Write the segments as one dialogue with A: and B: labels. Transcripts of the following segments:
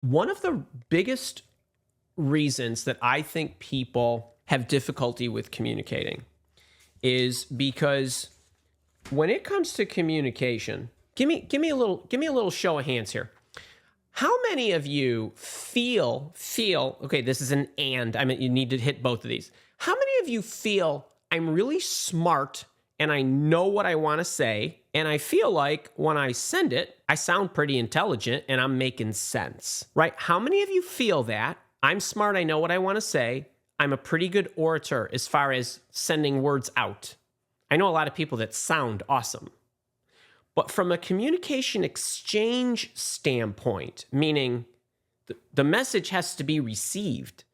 A: One of the biggest reasons that I think people have difficulty with communicating is because when it comes to communication, give me a little show of hands here. How many of you feel, okay, this is an and, I mean, you need to hit both of these. How many of you feel I'm really smart and I know what I want to say, and I feel like when I send it, I sound pretty intelligent and I'm making sense, right? How many of you feel that? I'm smart, I know what I want to say. I'm a pretty good orator as far as sending words out. I know a lot of people that sound awesome. But from a communication exchange standpoint, meaning the message has to be received,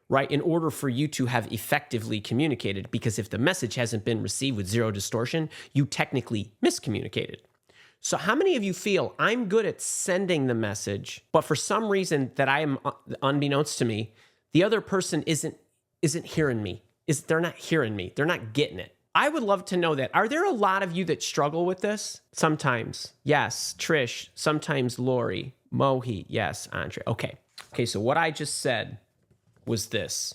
A: right, in order for you to have effectively communicated, because if the message hasn't been received with zero distortion, you technically miscommunicated. So how many of you feel I'm good at sending the message, but for some reason that I am unbeknownst to me, the other person isn't hearing me? They're not hearing me. They're not getting it. I would love to know that. Are there a lot of you that struggle with this? Sometimes. Yes. Trish. Sometimes Lori. Mohi. Yes. Andre. Okay, so what I just said was this: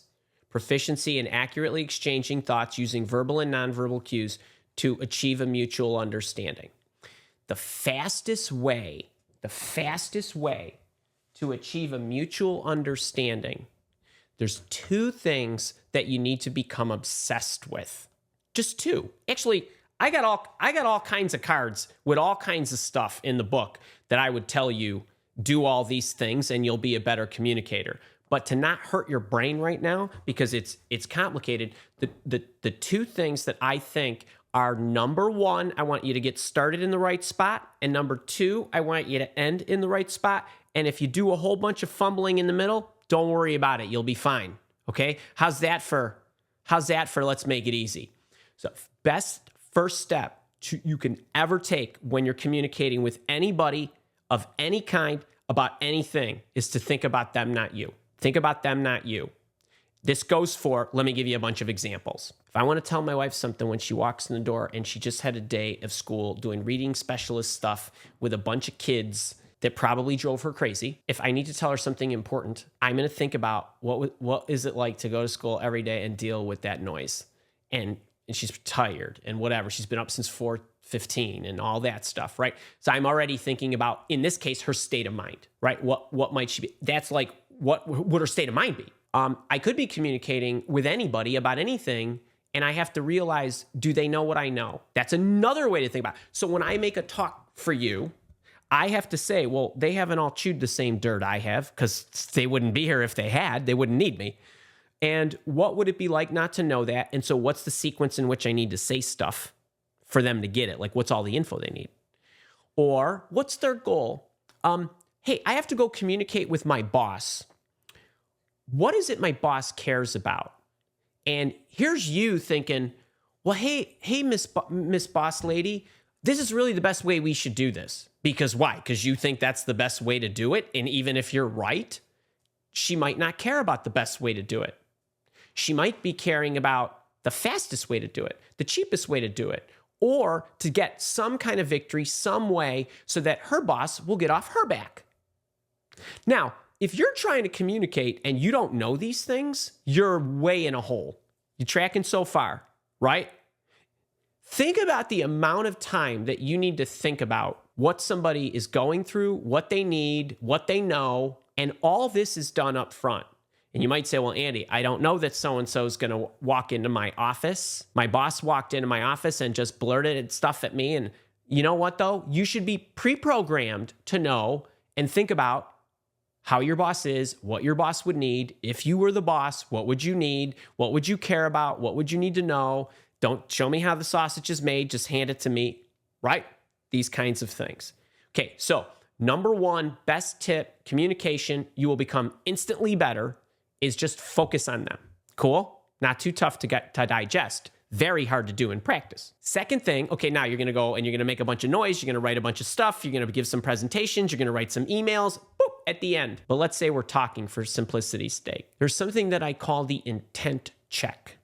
A: proficiency in accurately exchanging thoughts using verbal and nonverbal cues to achieve a mutual understanding. The fastest way to achieve a mutual understanding, there's two things that you need to become obsessed with. Just two. Actually, I got all kinds of cards with all kinds of stuff in the book that I would tell you, do all these things and you'll be a better communicator. But to not hurt your brain right now, because it's complicated, the two things that I think are: number one, I want you to get started in the right spot, and number two, I want you to end in the right spot. And if you do a whole bunch of fumbling in the middle, don't worry about it. You'll be fine. Okay? How's that for let's make it easy? So best first step you can ever take when you're communicating with anybody of any kind about anything is to think about them, not you. Think about them, not you. This goes for, let me give you a bunch of examples. If I want to tell my wife something when she walks in the door and she just had a day of school doing reading specialist stuff with a bunch of kids that probably drove her crazy, if I need to tell her something important, I'm going to think about what is it like to go to school every day and deal with that noise. And she's tired and whatever. She's been up since 4:15 and all that stuff, right? So I'm already thinking about, in this case, her state of mind, right? What might she be? That's like, what would her state of mind be? I could be communicating with anybody about anything, and I have to realize, do they know what I know? That's another way to think about it. So when I make a talk for you, I have to say, well, they haven't all chewed the same dirt I have, because they wouldn't be here if they had. They wouldn't need me. And what would it be like not to know that? And so what's the sequence in which I need to say stuff for them to get it? Like, what's all the info they need? Or what's their goal? Hey, I have to go communicate with my boss. What is it my boss cares about? And here's you thinking, well, hey, Miss Boss Lady, this is really the best way we should do this. Because why? Because you think that's the best way to do it. And even if you're right, she might not care about the best way to do it. She might be caring about the fastest way to do it, the cheapest way to do it, or to get some kind of victory some way so that her boss will get off her back. Now, if you're trying to communicate and you don't know these things, you're way in a hole. You're tracking so far, right? Think about the amount of time that you need to think about what somebody is going through, what they need, what they know, and all this is done up front. And you might say, well, Andy, I don't know that so-and-so is going to walk into my office. My boss walked into my office and just blurted stuff at me. And you know what, though? You should be pre-programmed to know and think about how your boss is, what your boss would need. If you were the boss, what would you need? What would you care about? What would you need to know? Don't show me how the sausage is made. Just hand it to me, right? These kinds of things. Okay, so number one, best tip, communication, you will become instantly better, is just focus on them. Cool? Not too tough to digest. Very hard to do in practice. Second thing, okay, now you're going to go and you're going to make a bunch of noise. You're going to write a bunch of stuff. You're going to give some presentations. You're going to write some emails. Boop, at the end. But let's say we're talking for simplicity's sake. There's something that I call the intent check.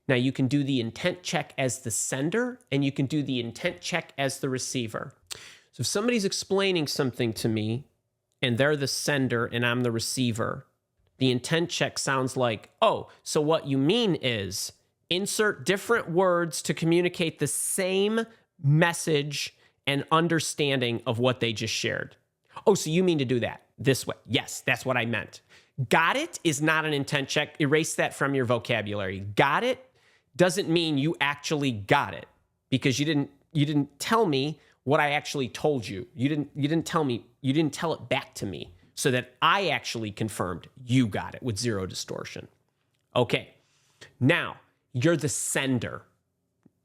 A: Now, you can do the intent check as the sender, and you can do the intent check as the receiver. So if somebody's explaining something to me, and they're the sender and I'm the receiver, the intent check sounds like, oh, so what you mean is insert different words to communicate the same message and understanding of what they just shared. Oh, so you mean to do that this way? Yes, that's what I meant. Got it is not an intent check. Erase that from your vocabulary. Got it doesn't mean you actually got it, because you didn't tell me what I actually told you. You didn't tell it back to me so that I actually confirmed you got it with zero distortion. Okay. Now, you're the sender.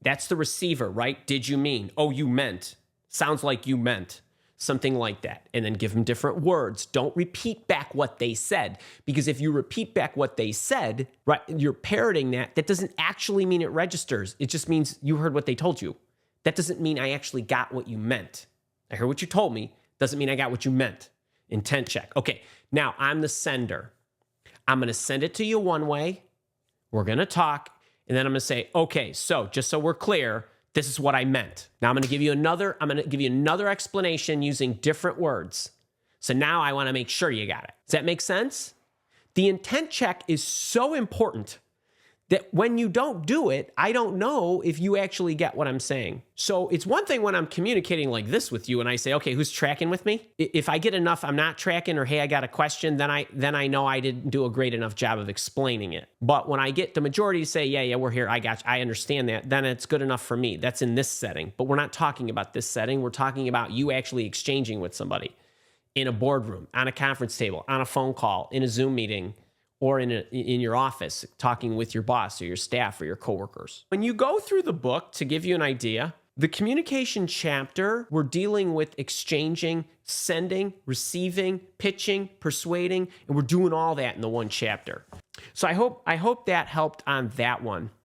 A: That's the receiver, right? Did you mean? Oh, you meant. Sounds like you meant. Something like that. And then give them different words. Don't repeat back what they said, because if you repeat back what they said, right, you're parroting that. That doesn't actually mean it registers. It just means you heard what they told you. That doesn't mean I actually got what you meant. I heard what you told me. Doesn't mean I got what you meant. Intent check. Okay, now I'm the sender. I'm going to send it to you one way. We're going to talk. And then I'm going to say, okay, so just so we're clear, this is what I meant. Now I'm going to give you another explanation using different words. So now I want to make sure you got it. Does that make sense? The intent check is so important that when you don't do it, I don't know if you actually get what I'm saying. So it's one thing when I'm communicating like this with you and I say, okay, who's tracking with me? If I get enough, I'm not tracking, or hey, I got a question, then I know I didn't do a great enough job of explaining it. But when I get the majority to say, yeah, we're here, I got you, I understand that, then it's good enough for me. That's in this setting. But we're not talking about this setting. We're talking about you actually exchanging with somebody in a boardroom, on a conference table, on a phone call, in a Zoom meeting, or in your office, talking with your boss or your staff or your coworkers. When you go through the book, to give you an idea, the communication chapter, we're dealing with exchanging, sending, receiving, pitching, persuading, and we're doing all that in the one chapter. So I hope that helped on that one.